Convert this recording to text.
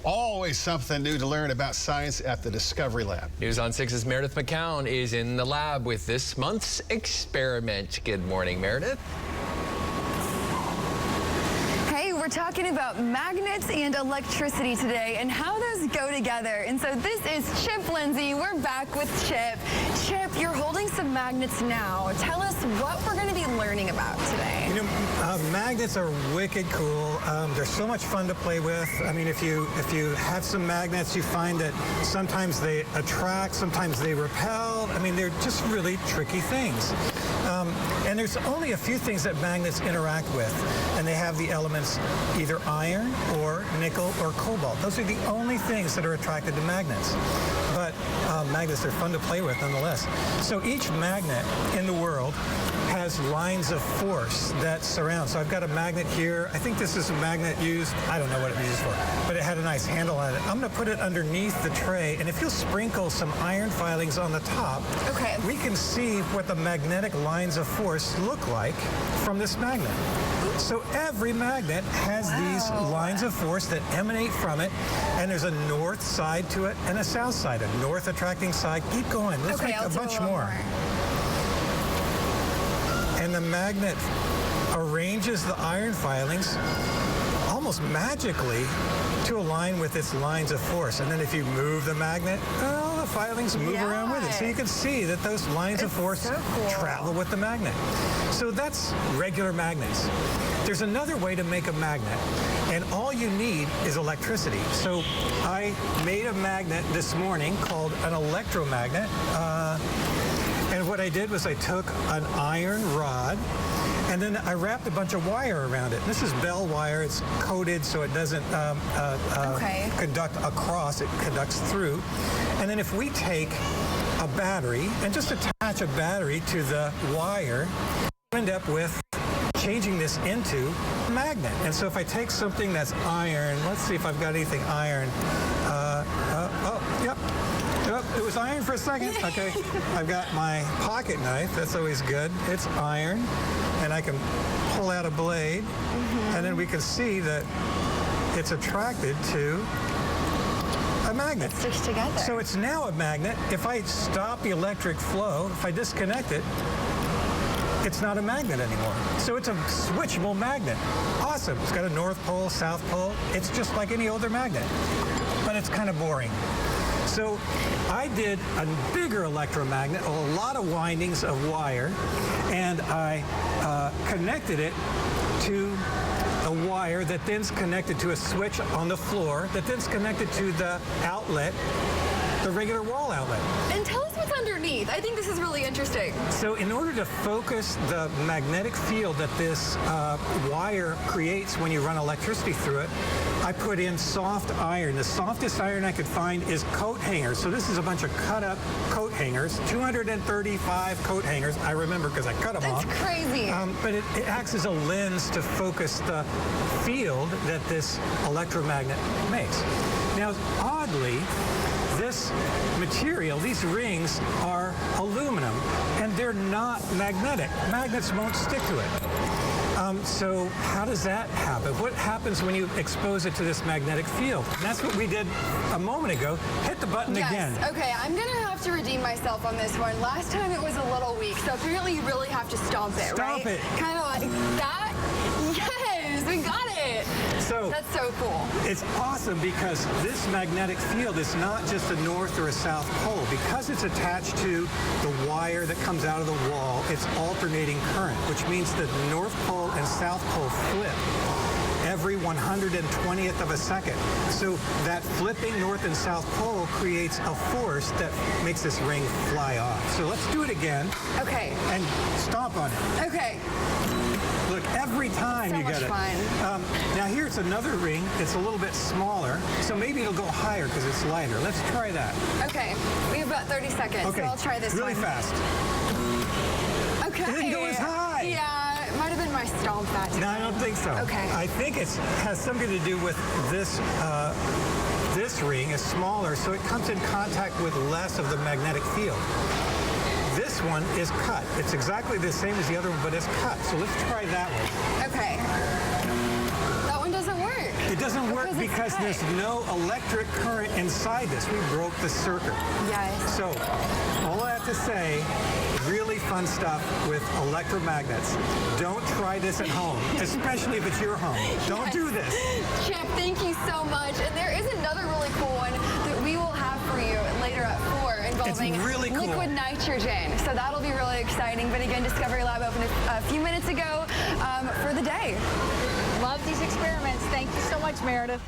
Always something new to learn about science at the Discovery Lab. News on 6's Meredith McCown is in the lab with this month's experiment. Good morning, Meredith. Hey, we're talking about magnets and electricity today and how those go together. And so this is Chip Lindsay. We're back with Chip. Chip, you're holding some magnets now. Tell us what we're going to be learning about today. You know, magnets are wicked cool. They're so much fun to play with. I mean, if you have some magnets, you find that sometimes they attract, sometimes they repel. I mean, they're just really tricky things. And there's only a few things that magnets interact with, and they have the elements either iron or nickel or cobalt. Those are the only things that are attracted to magnets. But magnets are fun to play with nonetheless. So each magnet in the world has lines of force that surround. So I've got a magnet here. I think this is a magnet used, I don't know what it was used for, but it had a nice handle on it. I'm going to put it underneath the tray, and if you'll sprinkle some iron filings on the top, okay, we can see what the magnetic lines of force look like from this magnet. So every magnet has these lines of force that emanate from it, and there's a north side to it and a south side. A north attracting side. Keep going. Let's make a bunch more. And the magnet arranges the iron filings almost magically to align with its lines of force. And then if you move the magnet, well, the filings move around with it. So you can see that those lines of force travel with the magnet. So that's regular magnets. There's another way to make a magnet, and all you need is electricity. So I made a magnet this morning called an electromagnet. And what I did was I took an iron rod, and then I wrapped a bunch of wire around it. This is bell wire. It's coated so it doesn't conduct across. It conducts through. And then if we take a battery and just attach a battery to the wire, we end up with changing this into a magnet. And so if I take something that's iron, let's see if I've got anything iron. Yep. It was iron for a second. Okay. I've got my pocket knife. That's always good. It's iron. And I can pull out a blade. And then we can see that it's attracted to a magnet. It's stitched together. So it's now a magnet. If I stop the electric flow, if I disconnect it, it's not a magnet anymore. So it's a switchable magnet. Awesome. It's got a north pole, south pole. It's just like any other magnet. But it's kind of boring. So I did a bigger electromagnet, a lot of windings of wire, and I connected it to a wire that then's connected to a switch on the floor, that then's connected to the outlet, the regular wall outlet. And tell us what's underneath. I think this is really interesting. So in order to focus the magnetic field that this wire creates when you run electricity through it, I put in soft iron. The softest iron I could find is coat hangers. So this is a bunch of cut up coat hangers, 235 coat hangers. I remember because I cut them off. That's crazy. But it acts as a lens to focus the field that this electromagnet makes. Now, oddly, this material, these rings, are aluminum, and they're not magnetic. Magnets won't stick to it. So how does that happen? What happens when you expose it to this magnetic field? And that's what we did a moment ago. Hit the button again. Okay, I'm going to have to redeem myself on this one. Last time it was a little weak, so apparently you really have to stomp it, right? Stomp it. Kind of like that? Yes, we got it. So that's so cool. It's awesome because this magnetic field is not just a north or a south pole. Because it's attached to the wire that comes out of the wall, it's alternating current, which means that the north pole and south pole flip every 120th of a second. So that flipping north and south pole creates a force that makes this ring fly off. So let's do it again. Okay. And stomp on it. Okay. Look, every time so you get it. Fun. Now here's another ring. It's a little bit smaller, so maybe it'll go higher because it's lighter. Let's try that. Okay. We have about 30 seconds, okay. So I'll try this really one. fast. Okay. It didn't go as high. Yeah, it might have been my stomp that time. No, I don't think so. Okay. I think it has something to do with this. This ring is smaller, so it comes in contact with less of the magnetic field. This one is cut. It's exactly the same as the other one, but it's cut. So let's try that one. Okay. That one doesn't work. It doesn't work because there's no electric current inside this. We broke the circuit. Yes. So, all I have to say, really fun stuff with electromagnets. Don't try this at home, especially if it's your home. Don't do this. Chip, thank you so much. And there is another really cool one that we will have for you later at 4 involving really cool. liquid nitrogen. So that'll be really exciting. But again, Discovery Lab opened a few minutes ago for the day. Love these experiments. Thank you so much, Meredith.